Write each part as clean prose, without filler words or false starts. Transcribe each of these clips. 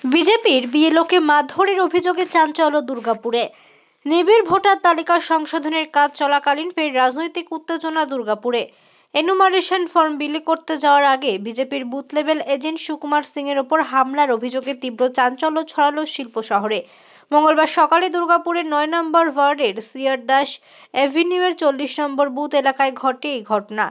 বিজেপির বিএলওকে মারধরের অভিযোগে চাঞ্চল্য দুর্গাপুরে। নিবিড় ভোটার তালিকা সংশোধনের কাজ চলাকালীন ফের রাজনৈতিক উত্তেজনা দুর্গাপুরে। এনুমারেশন ফর্ম বিলি করতে যাওয়ার আগে বিজেপির booth level agent Sukumar Singh এর ওপর হামলার অভিযোগে তীব্র চাঞ্চল্য ছড়ালো শিল্প শহরে। মঙ্গলবার সকালে দুর্গাপুরের ৯ নম্বর ওয়ার্ডের সিআর দাস এভিনিউয়ের ৪০ নম্বর বুথ এলাকায় ঘটে এই ঘটনা।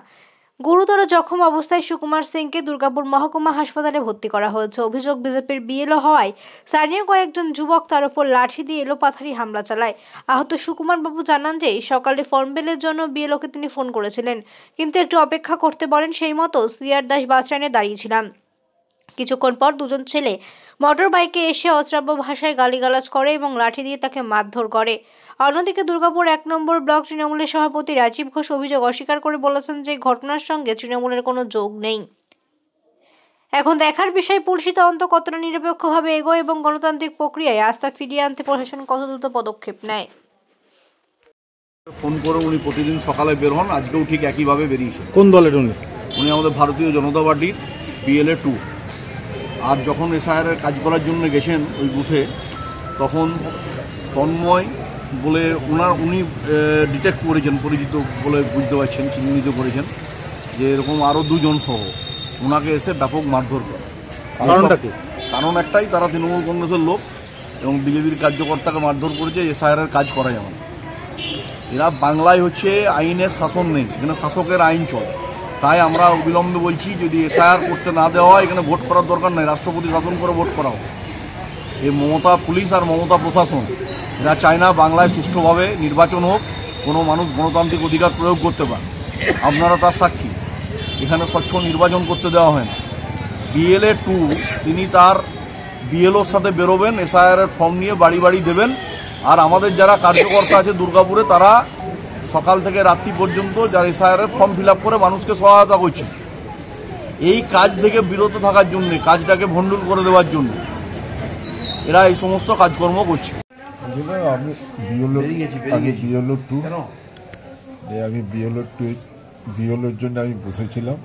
গুরুতর জখম অবস্থায় সুকুমার সিংকে দুর্গাপুর মহকুমা হাসপাতালে ভর্তি করা হয়েছে। অভিযোগ, বিজেপির বিএলও হওয়ায় স্থানীয় কয়েকজন যুবক তার উপর লাঠি দিয়ে এলোপাথারি হামলা চালায়। আহত সুকুমার বাবু জানান যে সকালে ফর্ম বিলের জন্য বিএলওকে তিনি ফোন করেছিলেন, কিন্তু একটু অপেক্ষা করতে বলেন। সেই মতো সিআর দাস বাস স্ট্যান্ডে দাঁড়িয়েছিলাম। কিছুক্ষণ পর দুজন ছেলে মোটর বাইকে এসে অশ্রাব্য ভাষায় গালিগালাজ করে এবং লাঠি দিয়ে তাকে মারধর করে। অন্যদিকে দুর্গাপুর ১ নম্বর ব্লক তৃণমূলের সভাপতি রাজীব ঘোষ অভিযোগ অস্বীকার করে বলেছেন যে ঘটনার সঙ্গে তৃণমূলের কোনো যোগ নেই। এখন দেখার বিষয় পুলিশি তদন্ত কতটা নিরপেক্ষভাবে এগোয় এবং গণতান্ত্রিক প্রক্রিয়ায় আস্থা ফিরিয়ে আনতে প্রশাসন কত দ্রুত পদক্ষেপ নেয়। ফোন করে উনি প্রতিদিন সকালে বের হন, আজকেও ঠিক একইভাবে বেরিয়েছেন। কোন দলের উনি? উনি আমাদের ভারতীয় জনতা পার্টির বিএলএ 2। আর যখন এসআইআরের কাজ করার জন্য গেছেন ওই বুথে, তখন তন্ময় বলে উনি ডিটেক্ট করেছেন, পরিচিত বলে বুঝতে পারছেন, চিহ্নিত করেছেন যে এরকম আরও দুজন সহ ওনাকে এসে ব্যাপক মারধর করে। কারণ একটাই, তারা তৃণমূল কংগ্রেসের লোক এবং বিজেপির কার্যকর্তাকে মারধর করেছে এসআইআরের কাজ করা যাবে না। এরা বাংলায় হচ্ছে আইনের শাসন নেই, এখানে শাসকের আইন চলে। তাই আমরা অবিলম্বে বলছি, যদি এসআইআর করতে না দেওয়া হয় এখানে ভোট করার দরকার নেই, রাষ্ট্রপতি শাসন করে ভোট করা হোক। এই মমতা পুলিশ আর মমতা প্রশাসন এরা চায় না বাংলায় সুষ্ঠুভাবে নির্বাচন হোক, কোনো মানুষ গণতান্ত্রিক অধিকার প্রয়োগ করতে পারে। আপনারা তার সাক্ষী, এখানে স্বচ্ছ নির্বাচন করতে দেওয়া হয় না। বিএলএ 2 তিনি তার বিএলওর সাথে বেরোবেন, এসআইআরের ফর্ম নিয়ে বাড়ি বাড়ি দেবেন। আর আমাদের যারা কার্যকর্তা আছে দুর্গাপুরে, তারা সকাল থেকে রাত্রি পর্যন্ত যারা এসআইআরের ফর্ম ফিল আপ করে মানুষকে সহায়তা করছে। এই কাজ থেকে বিরত থাকার জন্য, কাজটাকে ভণ্ডুল করে দেওয়ার জন্য এরা এই সমস্ত কাজকর্ম করছে। আমি বিএলওর জন্য আমি বসেছিলাম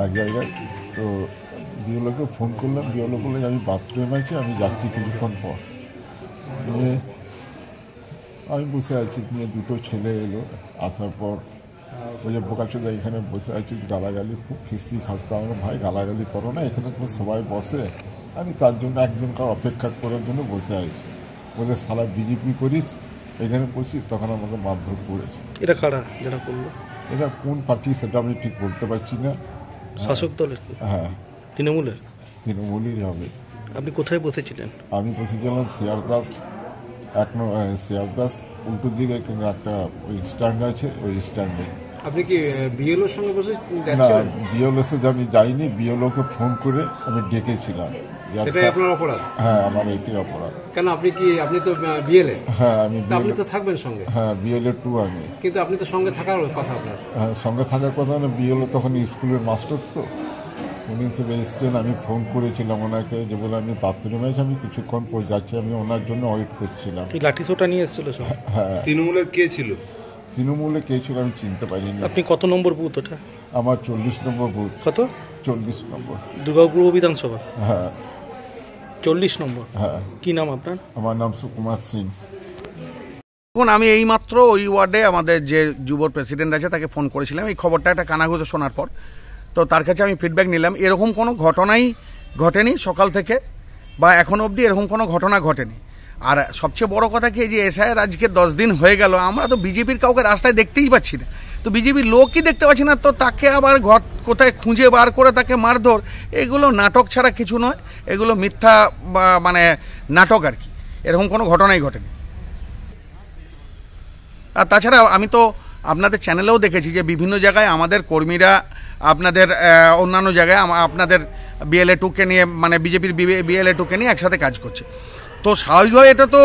এক জায়গায়। তো বিএলওকে ফোন করলাম, বিএলও বলে আমি বাথরুমে আছি, আমি যাচ্ছি কিছুক্ষণ পর। নিয়ে আমি বসে আছি, নিয়ে দুটো ছেলে এলো। আসার পর ওই যে বোকাচোদা এখানে বসে আছি, গালাগালি খুব খিস্তি খাস্তা। আমার ভাই গালাগালি করো না, এখানে তো সবাই বসে, আমি তার জন্য একজনকে অপেক্ষা করার জন্য বসে আছি। বলে সালা বিজেপি করিস, এখানে বসিস, তখন আমাকে মারধর করেছে। এটা কারা যারা করলো? এটা কোন পার্টি সেটা আমি ঠিক বলতে পারছি না। শাসক দলের? হ্যাঁ, তৃণমূলের। তৃণমূলেরই হবে। আপনি কোথায় বসেছিলেন? আমি বসেছিলাম সিআর দাস সিআর দাস উল্টো দিকে একটা ওই স্ট্যান্ড আছে, ওই স্ট্যান্ডে। আপনি কি বিএলওর সঙ্গে বসে না, বিএলওর সাথে আমি যাইনি, বিএলওকে ফোন করে আমি ডেকেছিলাম। সেটাই আপনার অপরাধ? হ্যাঁ, আমার এটাই অপরাধ। কেন? আপনি তো বিএলএ? হ্যাঁ, আমি। আপনি তো থাকবেন সঙ্গে? হ্যাঁ, বিএলএ 2 আমি। কিন্তু আপনি তো সঙ্গে থাকার কথা আপনার। হ্যাঁ, সঙ্গে থাকার কথা না, বিএলও তখন স্কুলের মাস্টার, তো উনি হিসেবে এসছেন। আমি ফোন করেছিলাম ওনাকে, যে বলে আমি বাথরুমে আছি, আমি কিছুক্ষণ পর যাচ্ছি, আমি ওনার জন্য ওয়েট করছিলাম। লাঠি সোটা নিয়ে এসেছিল? হ্যাঁ। তৃণমূলের কে ছিল? তৃণমূলে কে ছিল আমি চিনতে পারিনি। আপনি কত নম্বর বুথ ওটা? আমার 40 নম্বর বুথ। কত? 40 নম্বর। দুর্গাপুর বিধানসভা? হ্যাঁ। 40 নম্বর? হ্যাঁ। কি নাম আপনার? আমার নাম সুকুমার সিং। এখন আমি এইমাত্র ওই ওয়ার্ডে আমাদের যে যুব প্রেসিডেন্ট আছে তাকে ফোন করেছিলাম এই খবরটা একটা কানাঘুষো শোনার পর। তো তার কাছে আমি ফিডব্যাক নিলাম, এরকম কোনো ঘটনাই ঘটেনি সকাল থেকে, বা এখন অবধি এরকম কোনো ঘটনা ঘটেনি। আর সবচেয়ে বড় কথা কি, যে এসআইআর আজকে 10 দিন হয়ে গেল, আমরা তো বিজেপির কাউকে রাস্তায় দেখতেই পাচ্ছি না। তো বিজেপির লোকই দেখতে পাচ্ছি না, তো তাকে আবার কোথায় খুঁজে বার করে তাকে মারধর, এগুলো নাটক ছাড়া কিছু নয়, এগুলো মিথ্যা মানে নাটক আর কি। এরকম কোনো ঘটনাই ঘটেনি। আর তাছাড়া আমি তো আপনাদের চ্যানেলেও দেখেছি যে বিভিন্ন জায়গায় আমাদের কর্মীরা, আপনাদের অন্যান্য জায়গায় আপনাদের বিএলএ 2কে নিয়ে, মানে বিজেপির বিএলএ 2কে নিয়ে একসাথে কাজ করছে। তো স্বাভাবিকভাবে এটা তো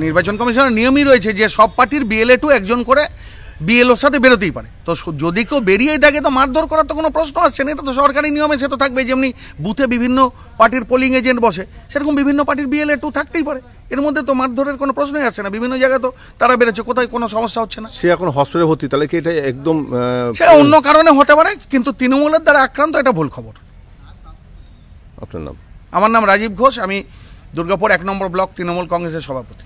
নির্বাচন কমিশনের নিয়মই রয়েছে যে সব পার্টির বিএলএ 2 একজন করে বিএলওর সাথে বেরোতেই পারে। তো যদি কেউ বেরিয়েই থাকে তো মারধর করার তো কোনো প্রশ্ন আসছে না, এটা তো সরকারি নিয়মে সে তো থাকবে। যেমনি বুথে বিভিন্ন পার্টির পোলিং এজেন্ট বসে, সেরকম বিভিন্ন পার্টির বিএলএ 2 থাকতেই পারে। এর মধ্যে তো মারধরের কোনো প্রশ্নই আসছে না। বিভিন্ন জায়গায় তো তারা বেরোচ্ছে, কোথায় কোনো সমস্যা হচ্ছে না। সে এখন হসপিটালে ভর্তি, তাহলে কি এটা একদম সে অন্য কারণে হতে পারে, কিন্তু তৃণমূলের দ্বারা আক্রান্ত এটা ভুল খবর। আপনার নাম? আমার নাম রাজীব ঘোষ, আমি দুর্গাপুর 1 নম্বর ব্লক তৃণমূল কংগ্রেসের সভাপতি।